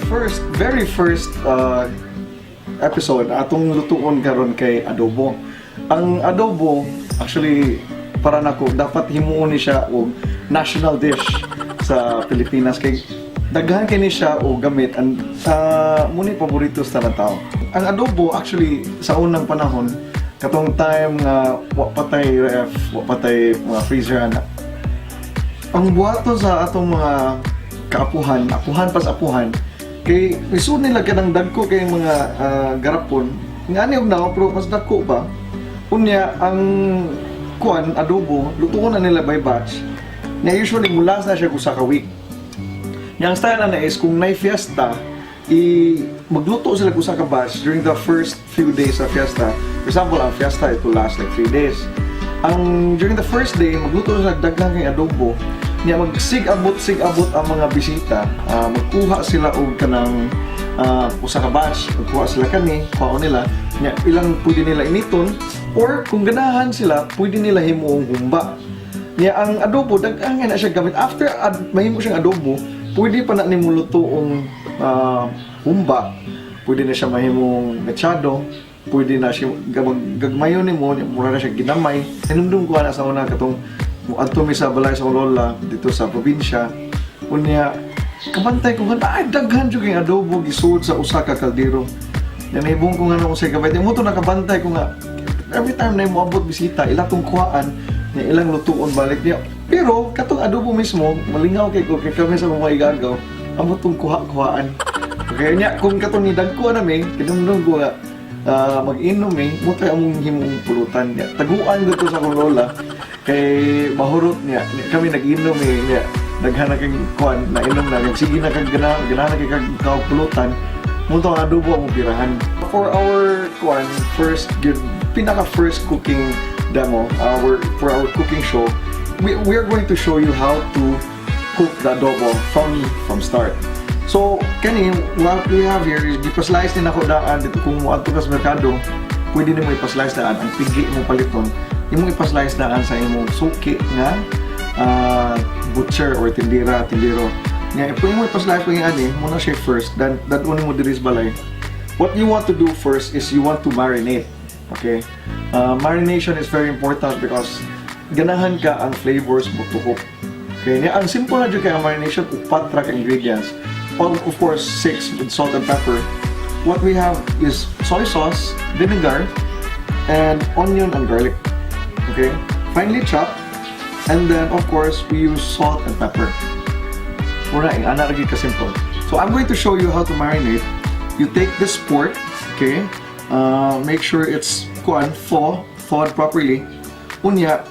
very first episode atong lutuon karon kay adobo. Ang adobo actually para nako dapat himuon ni siya og national dish sa Pilipinas kay daghan kini siya o gamit ang muni paborito sa tao. Ang adobo actually sa unang panahon katong time nga wa patay ref, wa patay mga freezer ana. Ang buhaton sa atong mga kaapuhan, apuhan pas apuhan kay isun nila kanang dagko kay mga garapon ngani og naw pero mas dagko ba unya ang kuan adobo lutuon na nila by batch na usually mula na siya usa ka week. Yang style na is kung may fiesta magluto sila usa ka batch during the first few days of fiesta. For example, ang fiesta it will last like 3 days. During the first day magluto sila daghang kay adobo niya sig-abot ang mga bisita, magkuha sila og kanang usa ka batch, magkuha sila kani, kuha nila, niya ilang pwede nila initon or kung ganahan sila, pwede nila himuong humba. Niya ang adobo daghang na siya gamit after mahimo siyang adobo, pwede pa na nimo lutoong humba, pwede na siya mahimong mechado, pwede na siya gagmayon nimo, mura na siya ginamay. Hinumdum ko na sa una katong adto mi sa balay sa lola dito sa probinsya unya kabantay ko nga ay daghan jud kay adobo gisuod sa usa ka kaldero yan ibong ko nga usay kabay mo to nakabantay ko nga every time na mo abot bisita ilatong kuhaan ni ilang lutuon balik niya pero katong adobo mismo malingaw kay ko kay kami sa mga igagaw amo tong kuhaan okay nya kung katong ni dagko na mi kinumdum ko nga mag-inom mo tayo among himong pulutan niya taguan dito sa lola kay mahurot niya kami nag-inom niya naghanap kang kuan na inom na sige na kag ganahan kay kag pulutan mo to adobo ang pirahan for our kuan first first cooking demo for our cooking show we are going to show you how to cook the adobo from start. So kani what we have here is ipaslice din ako daan dito kung mo adto ka sa merkado pwede nimo ipaslice daan ang pigi mo paliton imong ipaslice daan sa imong suki nga butcher or tindero nga pwede mo ipaslice ko yung ani muna siya first then dadun mo diri sa balay. What you want to do first is you want to marinate. Okay, marination is very important because ganahan ka ang flavors mo tuhok. Okay, ang simple na jud kay ang marination upat ra ka ingredients. Of course, 6 with salt and pepper. What we have is soy sauce, vinegar, and onion and garlic. Okay, finely chopped. And then, of course, we use salt and pepper. Muna, ana lagi ka simple. So I'm going to show you how to marinate. You take this pork, okay, make sure it's thawed properly. Unya,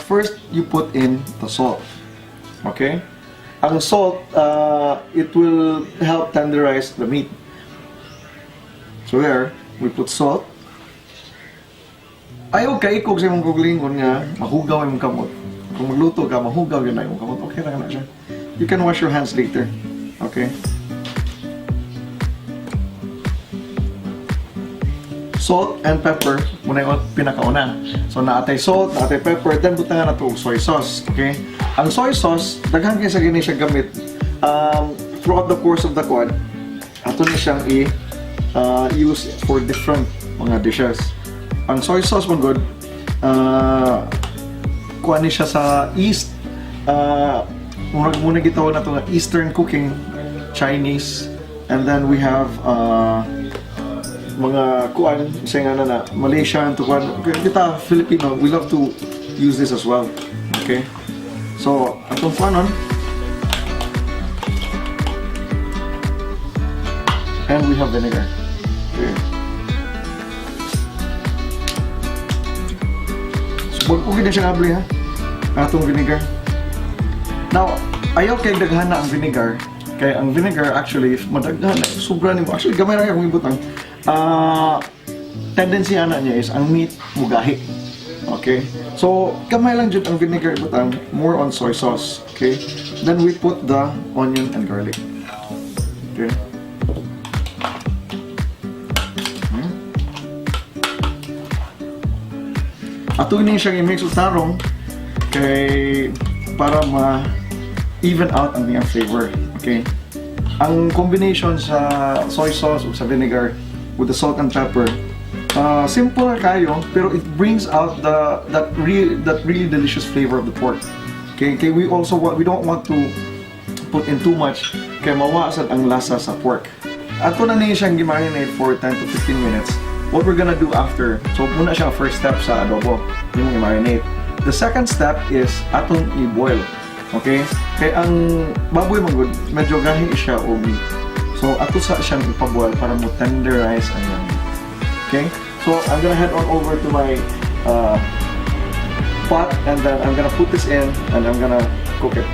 first you put in the salt. Okay. Ang salt, it will help tenderize the meat. So there, we put salt. Ayaw ka ikog sa imong kuglingon nga, mahugaw imong kamot. Kung magluto ka, mahugaw yun na imong kamot. Okay na siya. You can wash your hands later. Okay? Salt and pepper, muna yung pinakauna. So naatay salt, naatay pepper, then butangan na ito soy sauce. Okay? Ang soy sauce, daghan kayo sa gini siya gamit throughout the course of the quad. Ato na siyang use for different mga dishes. Ang soy sauce man good, kuha ni siya sa East, muna gitawag na ito nga Eastern cooking, Chinese, and then we have mga kuan, siya nga na Malaysian to kuan. Kita Filipino, we love to use this as well. Okay? So, atong kuanon. And we have vinegar. Okay. So, mag-ugi din siya abli ha. Atong vinegar. Now, ayaw kay daghan na ang vinegar. Kaya ang vinegar actually, madaghan na. Sobra nimo. Actually, gamay ra akong ibutang. Tendency ana niya is ang meat mugahi. Okay? So, kamay lang dyan ang vinegar ibutang, more on soy sauce. Okay? Then we put the onion and garlic. Okay? Ato ini siyang i-mix o tarong kay para ma-even out ang niyang flavor. Okay? Ang combination sa soy sauce o sa vinegar with the salt and pepper, simple kayo, pero it brings out that really delicious flavor of the pork. Okay, we don't want to put in too much kaya mawasan ang lasa sa pork. Ato na niya siyang gi-marinate for 10 to 15 minutes. What we're gonna do after, so muna siya first step sa adobo, yung i-marinate. The second step is atong i-boil. Okay? Kaya ang baboy magud, medyo gahi siya o meat. So ato sa siyang ipa-boil para mo tenderize ang yan. Okay? So I'm gonna head on over to my pot and then I'm gonna put this in and I'm gonna cook it.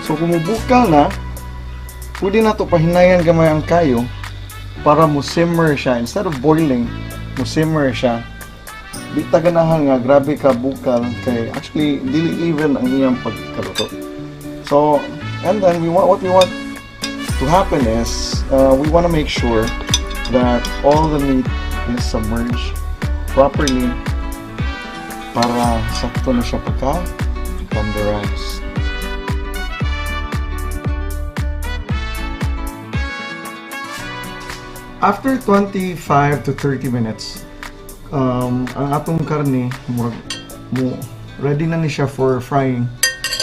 So kung mubukal na, pwede na ito pahinayan gamay ang kayo para mo simmer siya. Instead of boiling, mo simmer siya. Di ta ganahan nga, grabe ka bukal kay actually dili even ang iyang pagkaluto. So, and then what we want to happen is we want to make sure that all the meat is submerged properly para sakto na siya pagka-tenderize. After 25 to 30 minutes, ang atong karne ready na ni siya for frying.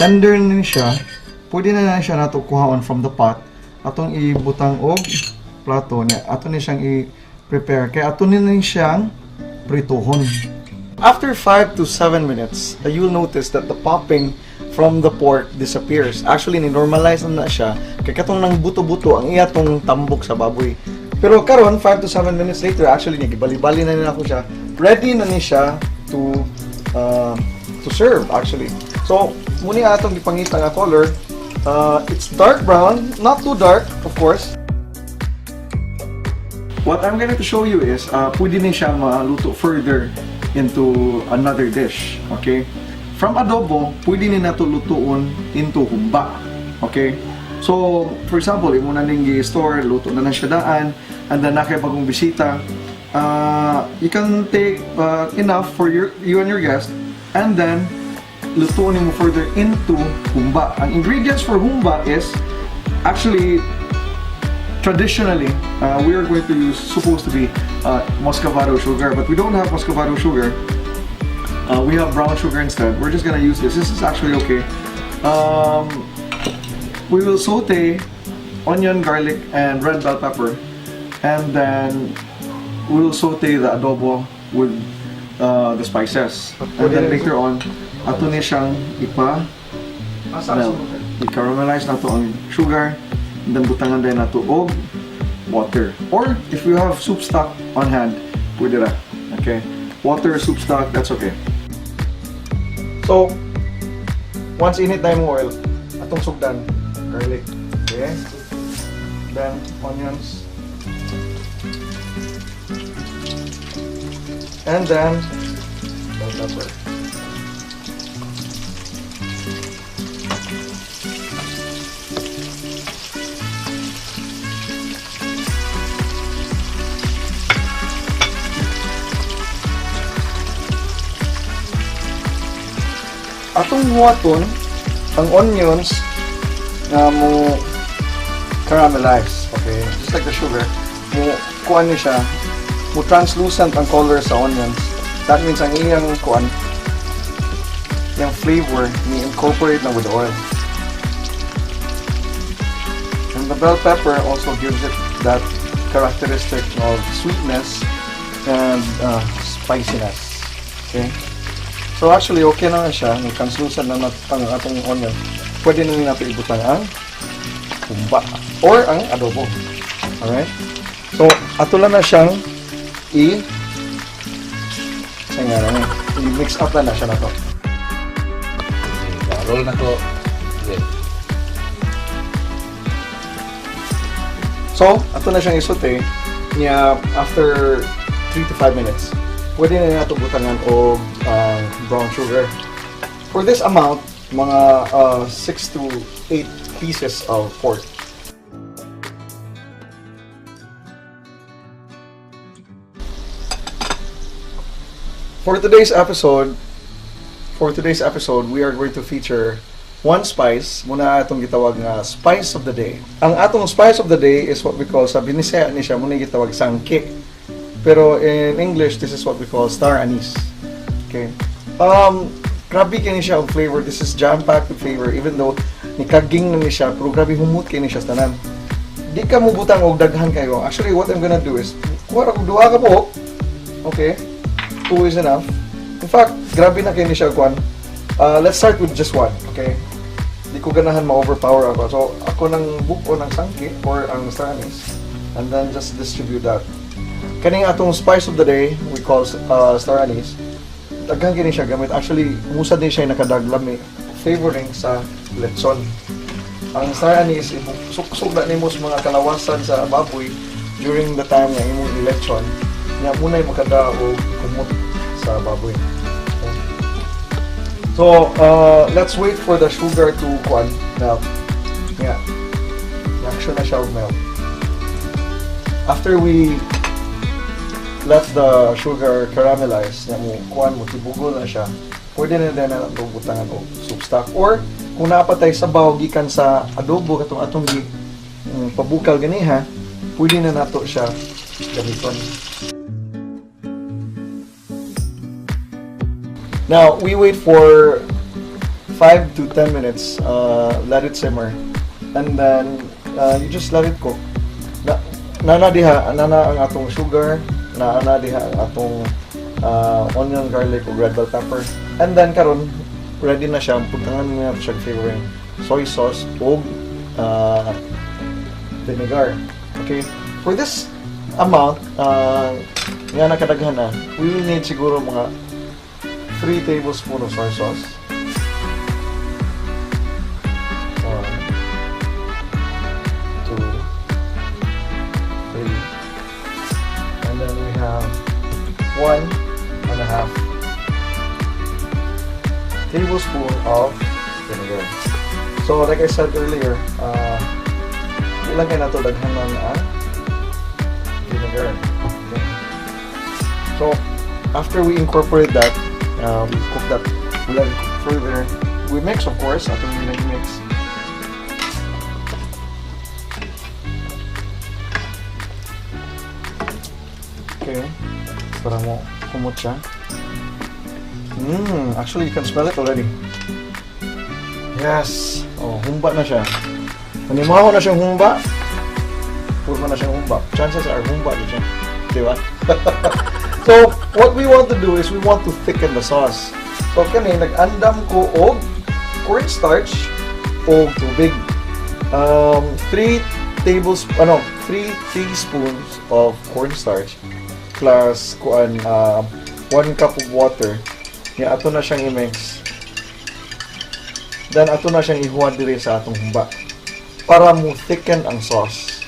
Tender na ni siya. Pwede na siya nato kuhaon from the pot. Atong ibutang og plato niya. Ato ni siyang i-prepare. Kaya ato ni siyang prituhon. After 5 to 7 minutes, you'll notice that the popping from the pork disappears. Actually, ni-normalize na siya. Kaya katong nang buto-buto ang iyatong tambok sa baboy. Pero karon 5 to 7 minutes later, actually nagibali-bali na nila ko siya. Ready na ni siya to serve actually. So, muni atong gipangita nga color. It's dark brown, not too dark, of course. What I'm going to show you is pwede na siya maluto further into another dish, okay? From adobo, pwede na nato lutuon into humba, okay? So, for example, imo na ning gi-store, luto na siya daan, and then nakay bagong bisita, you can take enough for you and your guest, and then lutuin mo further into humba. Ang ingredients for humba is actually traditionally we are going to use supposed to be muscovado sugar, but we don't have muscovado sugar. We have brown sugar instead. We're just gonna use this. This is actually okay. We will saute onion, garlic, and red bell pepper, and then we will saute the adobo with the spices. And then later on, ato ni siyang i-caramelize na to ang sugar, and then butangan din na to og water. Or if you have soup stock on hand, pwede ra. Okay, water, soup stock, that's okay. So once init na yung oil, atong sugdan garlic, okay, then onions, and then bell pepper. Atong huwaton ang onions na mo caramelize, okay? Just like the sugar, mo kuan ni siya, mo translucent ang color sa onions. That means ang iyang kuan, yung flavor ni incorporate na with the oil. And the bell pepper also gives it that characteristic of sweetness and spiciness, okay? So actually okay na siya, may translucent na ang atong onion. Pwede na natin ibutan ang humba or ang adobo. Alright? So, ato lang na siyang i-mix up na siya na to. Roll na to. Okay. So, ato na siyang isote niya after 3 to 5 minutes. Pwede na natin butangan o brown sugar. For this amount, mga 6 to 8 pieces of pork. for today's episode, we are going to feature one spice. Muna atong gitawag nga spice of the day. Ang atong spice of the day is what we call, sa binisaya ni siya, muna gitawag sangke. Pero in English, this is what we call star anise. Okay. Grabe kini siya ang flavor. This is jam-packed with flavor. Even though nikaging na ni siya, pero grabe humut kini siya tanan. Di ka mo butang og daghan kayo. Actually, what I'm gonna do is, kuha ako duha ka po. Okay. 2 is enough. In fact, grabe na kini siya kuan. Let's start with just one. Okay. Di ko ganahan ma-overpower ako. So, ako nang buko ng sangke or ang star anise. And then just distribute that. Kaning atong spice of the day, we call star anise. Daghang kini siya gamit. Actually, musad din siya nakadaglam ni flavoring sa lechon. Ang star anise, suksok na nimo sa mga kalawasan sa baboy during the time nga imong lechon. Nya munay makada o kumot sa baboy. So, let's wait for the sugar to melt. Yeah. Reaction na siya melt. After we let the sugar caramelize, mo tibugol na siya, pwede na din na butangan o soup stock. Or, kung napatay sabaw gikan sa adobo, katong atong pabukal ganiha, pwede na nato siya gamiton. Now, we wait for 5 to 10 minutes, let it simmer, and then you just let it cook. Nana ang atong sugar, nana diha ang atong onion, garlic, o red bell pepper. And then karon ready na siya, putangan mo na siya flavoring soy sauce o vinegar. Okay, for this amount, nga nakadaghan na, we will need siguro mga 3 tablespoons of soy sauce. 1, 2, 3. And then we have 1.5 tablespoon of vinegar. So like I said earlier, ilagay na ito daghan ng vinegar. Okay. So after we incorporate that, we cook that, we let it cook further. We mix, of course, after we mix. Okay, para mo kumot siya. Actually, you can smell it already. Yes! Oh, humba na siya. Manimaho na siyang humba. Puro na siyang humba. Chances are humba na siya. Diba? So, what we want to do is we want to thicken the sauce. So, kani, nag-andam ko og cornstarch o tubig. 3 teaspoons of cornstarch plus 1 cup of water. Nga ato na siyang i-mix. Then, ato na siyang ihuwad dire sa atong humba para mo thicken ang sauce.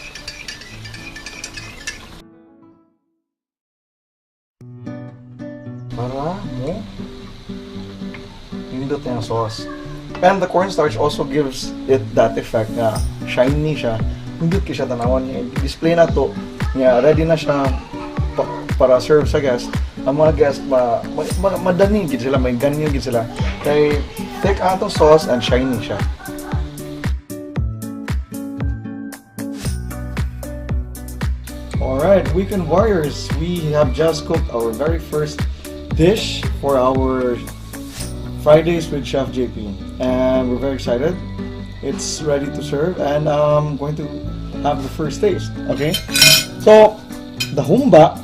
Para mo hindot yung sauce. And the cornstarch also gives it that effect na shiny siya. Hindot siya tanawan niya. Display na to. Ready na siya para serve sa guest. Ang mga guest madani gid sila, may ganyan gid sila. Kay thick atong sauce and shiny siya. Alright, weekend warriors, we have just cooked our very first dish for our Fridays with Chef JP, and we're very excited. It's ready to serve, and I'm going to have the first taste. Okay, so the humba,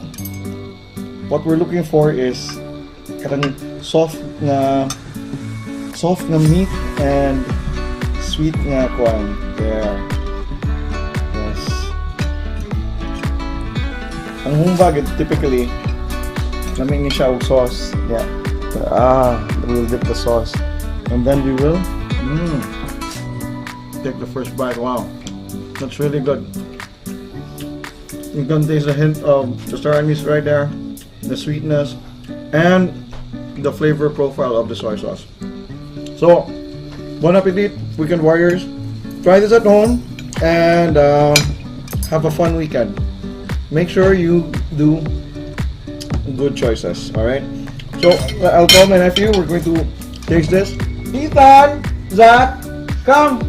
what we're looking for is karang soft na meat and sweet na kuan. There. Yes. Ang humba typically namingin siya og sauce. Yeah. We'll dip the sauce. And then we will take the first bite. Wow. That's really good. You can taste a hint of the star anise right there, the sweetness, and the flavor profile of the soy sauce. So, bon appetit, weekend warriors. Try this at home and have a fun weekend. Make sure you do good choices, alright? So I'll call my nephew. We're going to taste this. Ethan, Zach, come.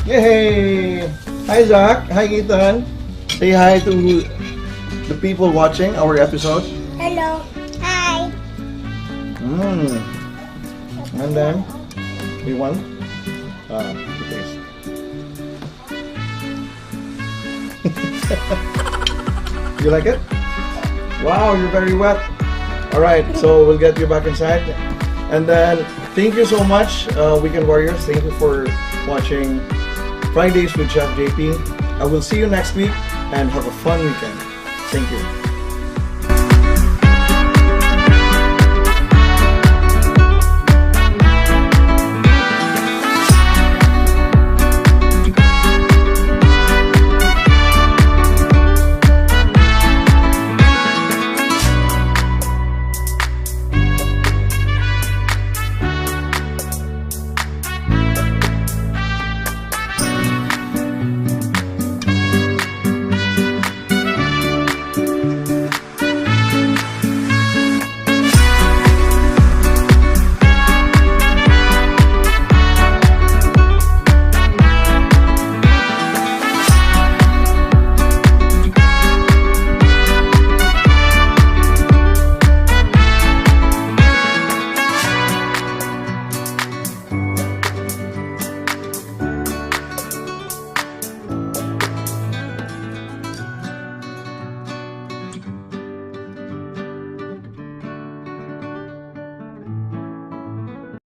Yay! Hi Zach. Hi Ethan. Say hi to the people watching our episode. Hello. Hi. And then you want? Taste. You like it? Wow, you're very wet. All right, so we'll get you back inside. And then thank you so much, Weekend Warriors. Thank you for watching Fridays with Chef JP. I will see you next week and have a fun weekend. Thank you.